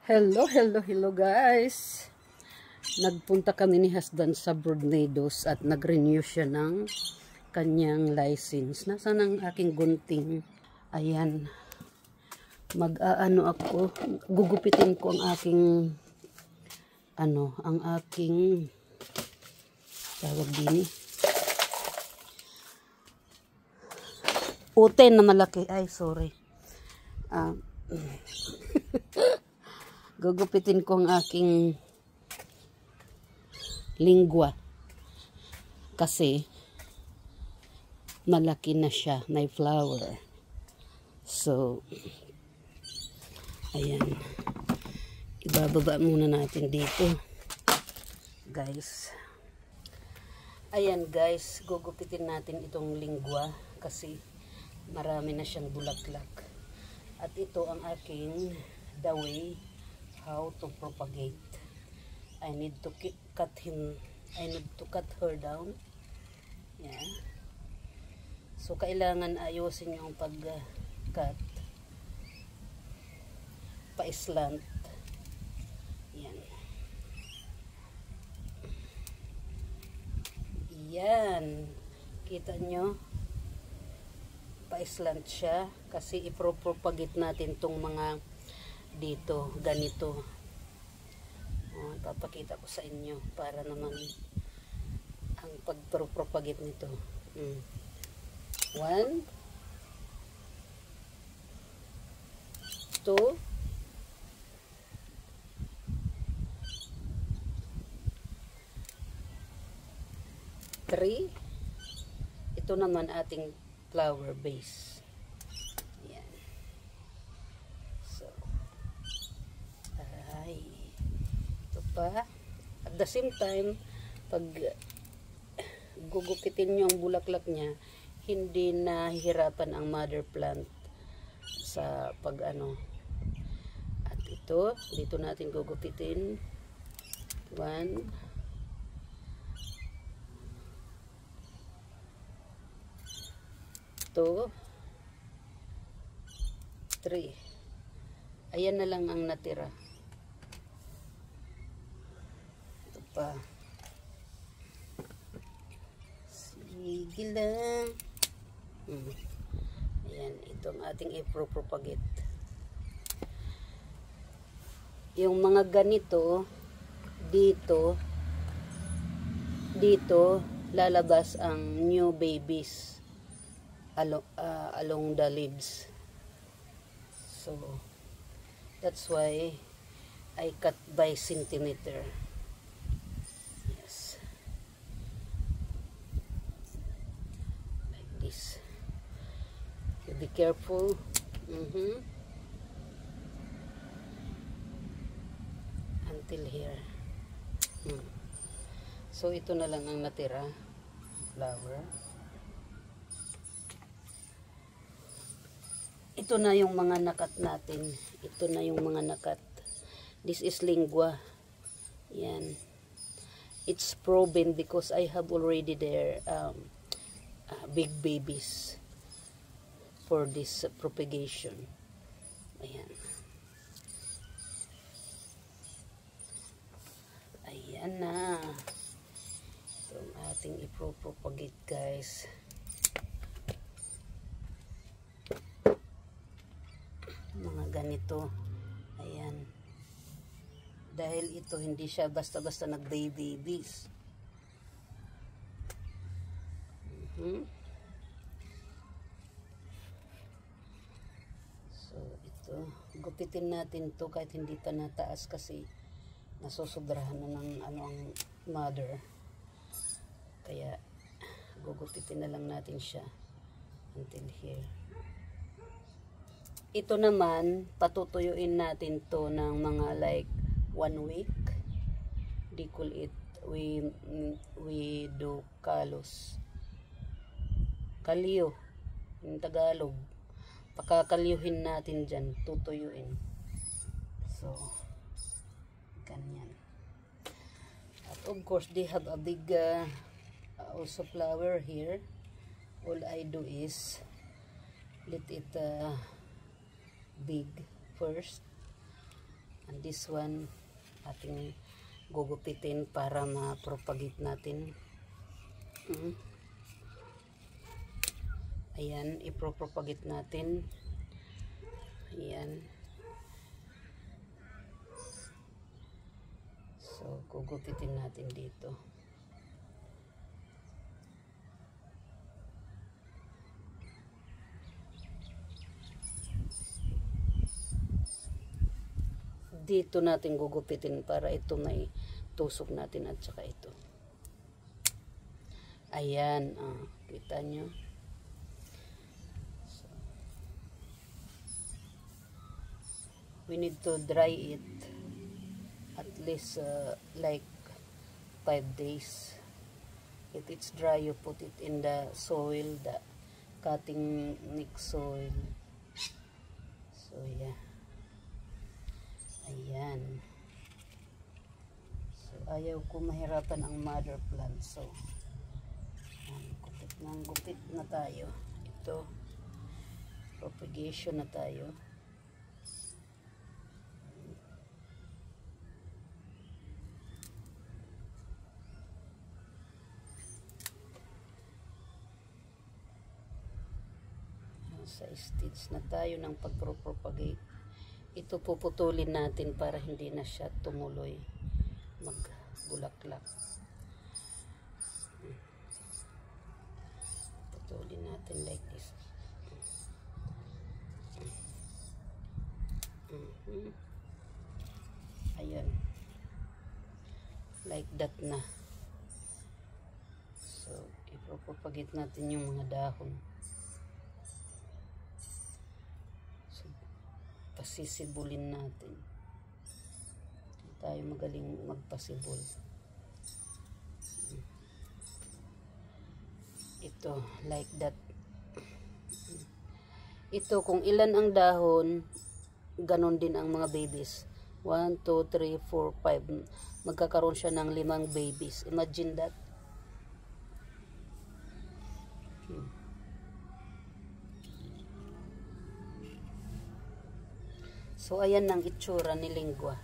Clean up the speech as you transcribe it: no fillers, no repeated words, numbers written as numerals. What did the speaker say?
Hello guys. Nagpunta kami ni husband sa Broadmeadows at nag-renew siya ng kanyang license. Nasaan ang aking gunting? Ayan. Mag-aano ako, gugupitin ko ang aking tawag din. Uten na malaki. Ay, sorry. Gugupitin ko ang aking lingwa kasi malaki na siya, may flower. So ayan, ibababa muna natin dito guys. Ayan guys, gugupitin natin itong lingwa kasi marami na siyang bulaklak. At ito ang aking the way how to propagate. I need to cut her down. Yeah. So kailangan ayusin yung pag-cut. Pa-slant. Yan. Yan. Kita nyo? Pa-slant siya kasi ipropagate natin tong mga dito, ganito. Ipapakita ko sa inyo para naman ang pag-propagate nito. 1 2 3. Ito naman ating flower base. Yan. So, ito pa. At the same time, pag gugupitin nyo ang bulaklak niya, hindi nahihirapan ang mother plant sa pag-ano. At ito, dito natin gugupitin. 1 2 3. Ayan na lang ang natira. Ito pa. Sige lang. Ayan, itong ating ipropagate. Yung mga ganito, dito lalabas ang new babies along the leaves. So that's why I cut by centimeter. Yes, like this. You be careful. Until here. So ito na lang ang natira, flower. Ito na yung mga nakat natin. Ito na yung mga nakat. This is lingua. Yan. It's proven because I have already there big babies for this propagation. Ayan. Ayan na. Ito ang ating ipropagate guys. Mga ganito. Ayan. Dahil ito hindi siya basta-basta nag-babies. So ito, gupitin natin to kahit hindi pa nataas kasi nasusobrahan na ng ang mother. Kaya gugupitin na lang natin siya until here. Ito naman, patutuyuin natin to ng mga like 1 week. They call it, we do kalos. Kalyo, in Tagalog. Pakakalyuhin natin dyan, tutuyuin. So, ganyan. At of course, they have a big also flower here. All I do is let it big first, and This one, ating gugupitin para ma-propagate natin. Ayan, ipropagate natin. Ayan. So, gugupitin natin dito. Dito natin gugupitin para ito may tusok natin at saka ito. Ayan, kita nyo. So, we need to dry it at least like 5 days. If it's dry, you put it in the soil, the cutting mix soil. So, yeah. Ayan. So, ayaw ko mahirapan ang mother plant. So, gupit na tayo. Ito, propagation na tayo. Sa stage na tayo ng pag-propagate. Ito puputulin natin para hindi na siya tumuloy, magbulaklak. Putulin natin like this. Ayan. Like that na. So, ipropagate natin yung mga dahon. Pasisibulin natin. Hindi tayo magaling magpasibol. Ito, like that. Ito, kung ilan ang dahon, ganon din ang mga babies. 1, 2, 3, 4, 5. Magkakaroon siya ng 5 babies. Imagine that. So, ayan ang itsura ni lingwa.